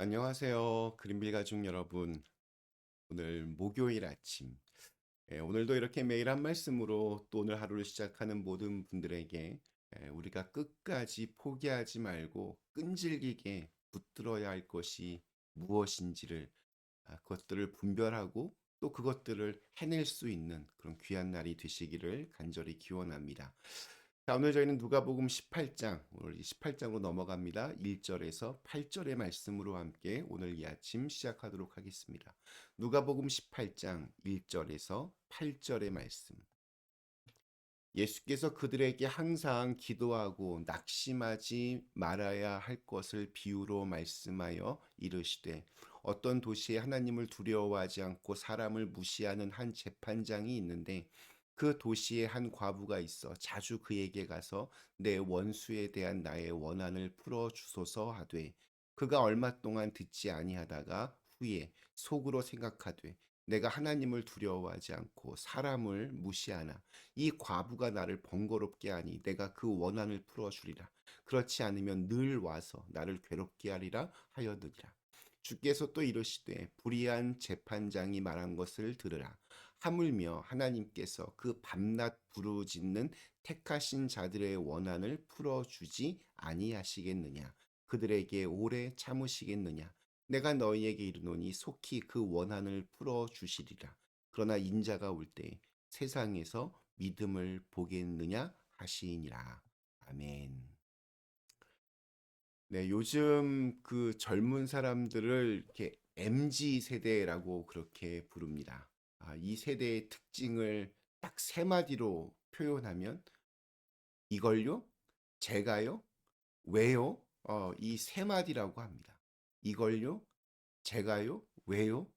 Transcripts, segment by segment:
안녕하세요. 그린빌 가족 여러분. 오늘 목요일 아침. 오늘도 이렇게 매일 한 말씀으로 또 오늘 하루를 시작하는 모든 분들에게 우리가 끝까지 포기하지 말고 끈질기게 붙들어야 할 것이 무엇인지를 그것들을 분별하고 또 그것들을 해낼 수 있는 그런 귀한 날이 되시기를 간절히 기원합니다. 자, 오늘 저희는 누가복음 18장, 오늘 18장으로 넘어갑니다. 1절에서 8절의 말씀으로 함께 오늘 이 아침 시작하도록 하겠습니다. 누가복음 18장 1절에서 8절의 말씀. 예수께서 그들에게 항상 기도하고 낙심하지 말아야 할 것을 비유로 말씀하여 이르시되 어떤 도시에 하나님을 두려워하지 않고 사람을 무시하는 한 재판장이 있는데 그 도시에 한 과부가 있어 자주 그에게 가서 내 원수에 대한 나의 원한을 풀어 주소서 하되 그가 얼마 동안 듣지 아니하다가 후에 속으로 생각하되 내가 하나님을 두려워하지 않고 사람을 무시하나 이 과부가 나를 번거롭게 하니 내가 그 원한을 풀어주리라. 그렇지 않으면 늘 와서 나를 괴롭게 하리라 하였느니라. 주께서 또 이르시되 불의한 재판장이 말한 것을 들으라. 하물며 하나님께서 그 밤낮 부르짖는 택하신 자들의 원한을 풀어주지 아니하시겠느냐. 그들에게 오래 참으시겠느냐. 내가 너희에게 이르노니 속히 그 원한을 풀어주시리라. 그러나 인자가 올 때 세상에서 믿음을 보겠느냐 하시니라. 아멘. 네, 요즘 그 젊은 사람들을 이렇게 MZ 세대라고 그렇게 부릅니다. 이 세대의 특징을 딱 세 마디로 표현하면 이걸요, 제가요, 왜요? 이 세 마디라고 합니다. 이걸요, 제가요, 왜요?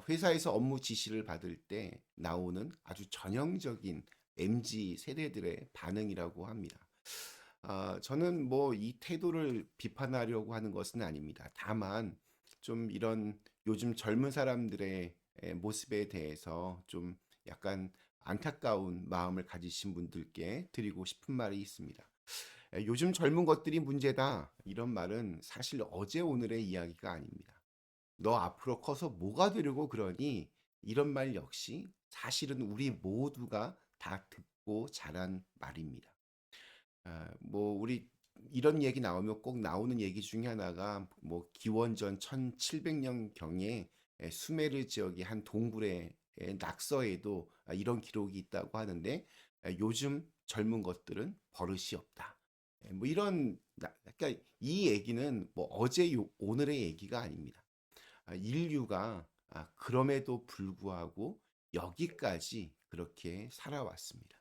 회사에서 업무 지시를 받을 때 나오는 아주 전형적인 MZ 세대들의 반응이라고 합니다. 저는 뭐 이 태도를 비판하려고 하는 것은 아닙니다. 다만 좀 이런 요즘 젊은 사람들의 모습에 대해서 좀 약간 안타까운 마음을 가지신 분들께 드리고 싶은 말이 있습니다. 요즘 젊은 것들이 문제다. 이런 말은 사실 어제 오늘의 이야기가 아닙니다. 너 앞으로 커서 뭐가 되려고 그러니? 이런 말 역시 사실은 우리 모두가 다 듣고 자란 말입니다. 뭐 우리 이런 얘기 나오면 꼭 나오는 얘기 중에 하나가 뭐 기원전 1700년 경에 수메르 지역의 한 동굴의 낙서에도 이런 기록이 있다고 하는데 요즘 젊은 것들은 버릇이 없다. 뭐 이런 그러니까 이 얘기는 뭐 어제 오늘의 얘기가 아닙니다. 인류가 그럼에도 불구하고 여기까지 그렇게 살아왔습니다.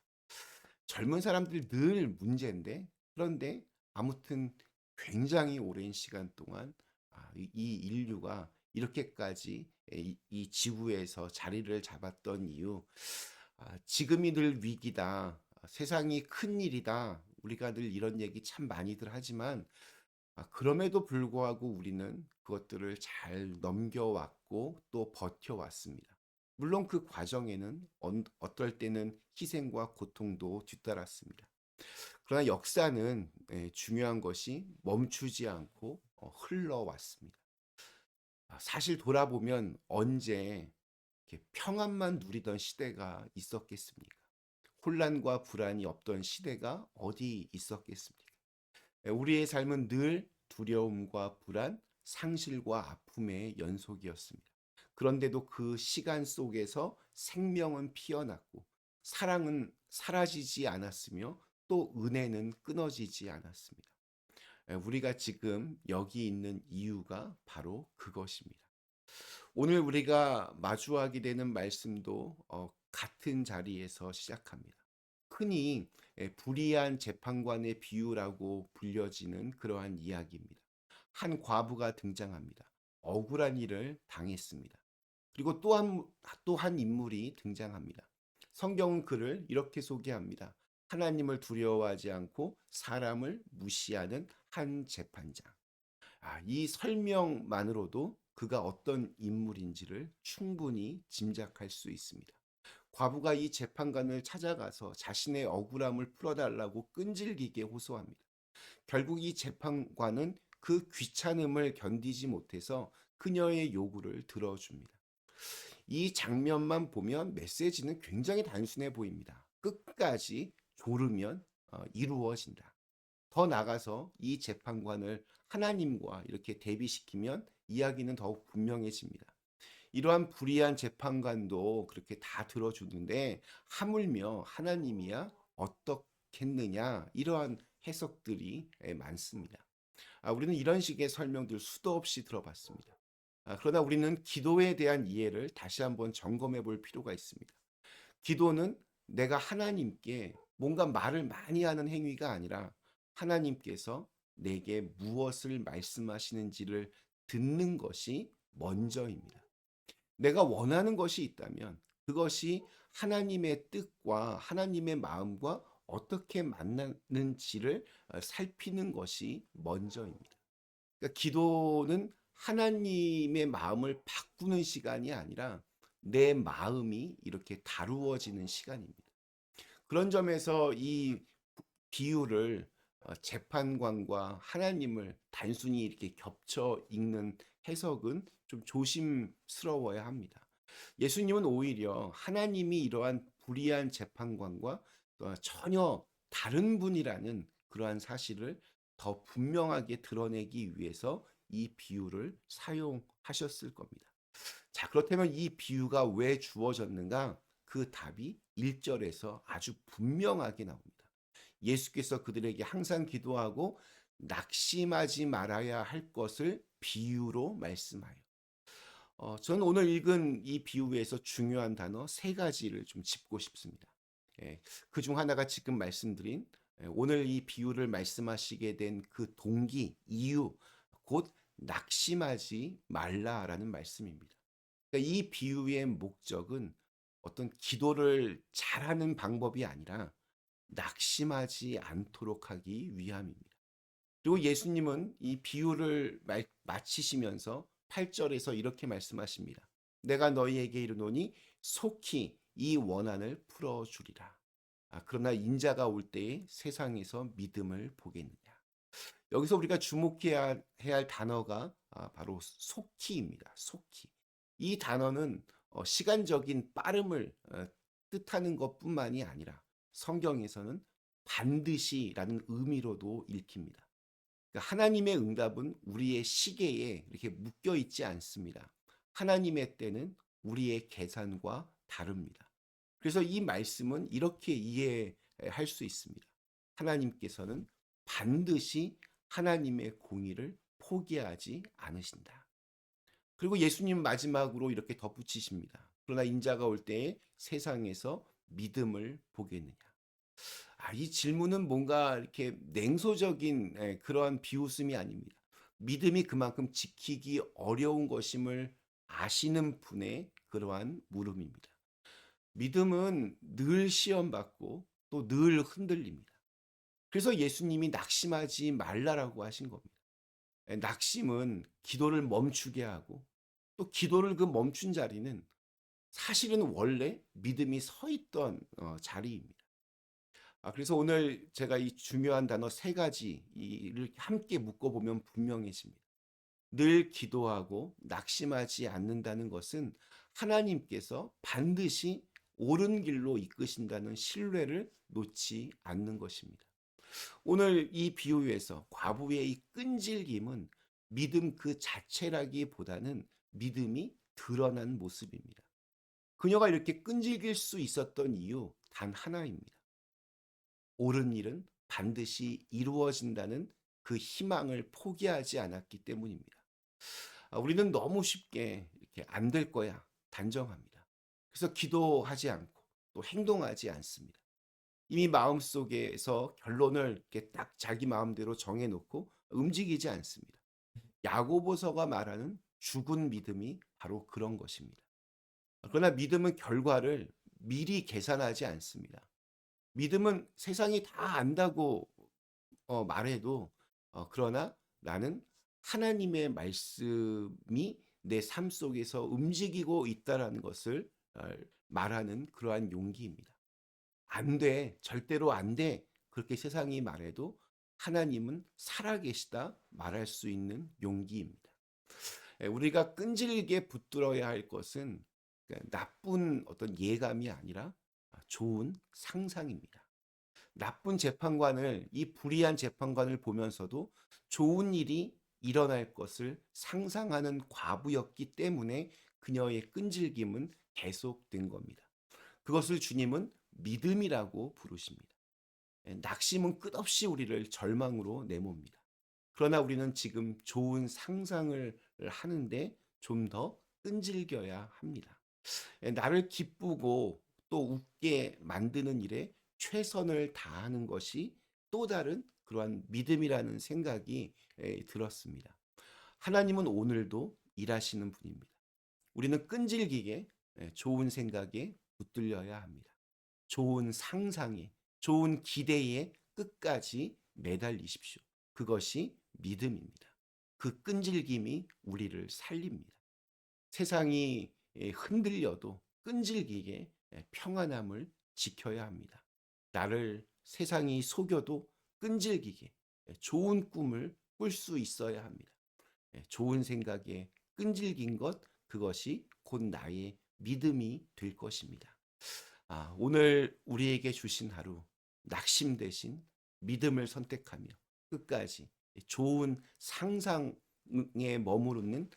젊은 사람들 늘 문제인데 그런데 아무튼 굉장히 오랜 시간 동안 이 인류가 이렇게까지 이 지구에서 자리를 잡았던 이유 지금이 늘 위기다. 세상이 큰 일이다. 우리가 늘 이런 얘기 참 많이들 하지만 그럼에도 불구하고 우리는 그것들을 잘 넘겨왔고 또 버텨왔습니다. 물론 그 과정에는 어떨 때는 희생과 고통도 뒤따랐습니다. 그러나 역사는 중요한 것이 멈추지 않고 흘러왔습니다. 사실 돌아보면 언제 이렇게 평안만 누리던 시대가 있었겠습니까? 혼란과 불안이 없던 시대가 어디 있었겠습니까? 우리의 삶은 늘 두려움과 불안, 상실과 아픔의 연속이었습니다. 그런데도 그 시간 속에서 생명은 피어났고, 사랑은 사라지지 않았으며, 또 은혜는 끊어지지 않았습니다. 우리가 지금 여기 있는 이유가 바로 그것입니다. 오늘 우리가 마주하게 되는 말씀도 같은 자리에서 시작합니다. 흔히 불의한 재판관의 비유라고 불려지는 그러한 이야기입니다. 한 과부가 등장합니다. 억울한 일을 당했습니다. 그리고 또 한 인물이 등장합니다. 성경은 그를 이렇게 소개합니다. 하나님을 두려워하지 않고 사람을 무시하는 한 재판장. 이 설명만으로도 그가 어떤 인물인지를 충분히 짐작할 수 있습니다. 과부가 이 재판관을 찾아가서 자신의 억울함을 풀어달라고 끈질기게 호소합니다. 결국 이 재판관은 그 귀찮음을 견디지 못해서 그녀의 요구를 들어줍니다. 이 장면만 보면 메시지는 굉장히 단순해 보입니다. 끝까지 조르면 이루어진다. 더 나아가서 이 재판관을 하나님과 이렇게 대비시키면 이야기는 더욱 분명해집니다. 이러한 불의한 재판관도 그렇게 다 들어주는데 하물며 하나님이야 어떻겠느냐, 이러한 해석들이 많습니다. 우리는 이런 식의 설명들 수도 없이 들어봤습니다. 그러나 우리는 기도에 대한 이해를 다시 한번 점검해 볼 필요가 있습니다. 기도는 내가 하나님께 뭔가 말을 많이 하는 행위가 아니라 하나님께서 내게 무엇을 말씀하시는지를 듣는 것이 먼저입니다. 내가 원하는 것이 있다면 그것이 하나님의 뜻과 하나님의 마음과 어떻게 만나는지를 살피는 것이 먼저입니다. 그러니까 기도는 하나님의 마음을 바꾸는 시간이 아니라 내 마음이 이렇게 다루어지는 시간입니다. 그런 점에서 이 비유를 재판관과 하나님을 단순히 이렇게 겹쳐 읽는 해석은 좀 조심스러워야 합니다. 예수님은 오히려 하나님이 이러한 불의한 재판관과 전혀 다른 분이라는 그러한 사실을 더 분명하게 드러내기 위해서 이 비유를 사용하셨을 겁니다. 자, 그렇다면 이 비유가 왜 주어졌는가? 그 답이 1절에서 아주 분명하게 나옵니다. 예수께서 그들에게 항상 기도하고 낙심하지 말아야 할 것을 비유로 말씀하여. 저는 오늘 읽은 이 비유에서 중요한 단어 세 가지를 좀 짚고 싶습니다. 그중 하나가 지금 말씀드린 오늘 이 비유를 말씀하시게 된 그 동기, 이유, 곧 낙심하지 말라라는 말씀입니다. 그러니까 이 비유의 목적은 어떤 기도를 잘하는 방법이 아니라 낙심하지 않도록 하기 위함입니다. 그리고 예수님은 이 비유를 마치시면서 8절에서 이렇게 말씀하십니다. 내가 너희에게 이르노니 속히 이 원한을 풀어주리라. 그러나 인자가 올 때에 세상에서 믿음을 보겠느냐. 여기서 우리가 주목해야 할 단어가 바로 속히입니다. 속히. 이 단어는 시간적인 빠름을 뜻하는 것뿐만이 아니라 성경에서는 반드시라는 의미로도 읽힙니다. 그러니까 하나님의 응답은 우리의 시계에 이렇게 묶여 있지 않습니다. 하나님의 때는 우리의 계산과 다릅니다. 그래서 이 말씀은 이렇게 이해할 수 있습니다. 하나님께서는 반드시 하나님의 공의를 포기하지 않으신다. 그리고 예수님 마지막으로 이렇게 덧붙이십니다. 그러나 인자가 올 때에 세상에서 믿음을 보겠느냐. 이 질문은 뭔가 이렇게 냉소적인 그러한 비웃음이 아닙니다. 믿음이 그만큼 지키기 어려운 것임을 아시는 분의 그러한 물음입니다. 믿음은 늘 시험받고 또 늘 흔들립니다. 그래서 예수님이 낙심하지 말라라고 하신 겁니다. 낙심은 기도를 멈추게 하고 또 기도를 그 멈춘 자리는 사실은 원래 믿음이 서 있던 자리입니다. 그래서 오늘 제가 이 중요한 단어 세 가지를 함께 묶어보면 분명해집니다. 늘 기도하고 낙심하지 않는다는 것은 하나님께서 반드시 옳은 길로 이끄신다는 신뢰를 놓지 않는 것입니다. 오늘 이 비유에서 과부의 이 끈질김은 믿음 그 자체라기보다는 믿음이 드러난 모습입니다. 그녀가 이렇게 끈질길 수 있었던 이유 단 하나입니다. 옳은 일은 반드시 이루어진다는 그 희망을 포기하지 않았기 때문입니다. 우리는 너무 쉽게 이렇게 안 될 거야 단정합니다. 그래서 기도하지 않고 또 행동하지 않습니다. 이미 마음속에서 결론을 이렇게 딱 자기 마음대로 정해놓고 움직이지 않습니다. 야고보서가 말하는 죽은 믿음이 바로 그런 것입니다. 그러나 믿음은 결과를 미리 계산하지 않습니다. 믿음은 세상이 다 안다고 말해도 그러나 나는 하나님의 말씀이 내 삶 속에서 움직이고 있다라는 것을 말하는 그러한 용기입니다. 안 돼, 절대로 안 돼. 그렇게 세상이 말해도 하나님은 살아계시다 말할 수 있는 용기입니다. 우리가 끈질기게 붙들어야 할 것은 나쁜 어떤 예감이 아니라 좋은 상상입니다. 나쁜 재판관을 이 불의한 재판관을 보면서도 좋은 일이 일어날 것을 상상하는 과부였기 때문에 그녀의 끈질김은 계속된 겁니다. 그것을 주님은 믿음이라고 부르십니다. 낙심은 끝없이 우리를 절망으로 내몹니다. 그러나 우리는 지금 좋은 상상을 하는데 좀 더 끈질겨야 합니다. 나를 기쁘고 또 웃게 만드는 일에 최선을 다하는 것이 또 다른 그러한 믿음이라는 생각이 들었습니다. 하나님은 오늘도 일하시는 분입니다. 우리는 끈질기게 좋은 생각에 붙들려야 합니다. 좋은 상상에, 좋은 기대에 끝까지 매달리십시오. 그것이 믿음입니다. 그 끈질김이 우리를 살립니다. 세상이 흔들려도 끈질기게 평안함을 지켜야 합니다. 나를 세상이 속여도 끈질기게 좋은 꿈을 꿀 수 있어야 합니다. 좋은 생각에 끈질긴 것, 그것이 곧 나의 믿음이 될 것입니다. 오늘 우리에게 주신 하루, 낙심 대신 믿음을 선택하며 끝까지 좋은 상상에 머무르는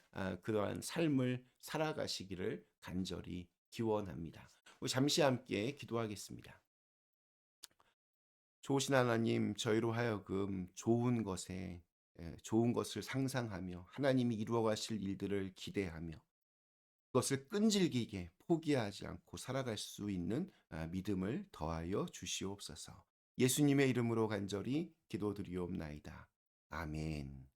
그러한 삶을 살아가시기를 간절히 기원합니다. 우리 잠시 함께 기도하겠습니다. 좋으신 하나님, 저희로 하여금 좋은 것을 상상하며 하나님이 이루어 가실 일들을 기대하며 그것을 끈질기게 포기하지 않고 살아갈 수 있는 믿음을 더하여 주시옵소서. 예수님의 이름으로 간절히 기도드리옵나이다. 아멘.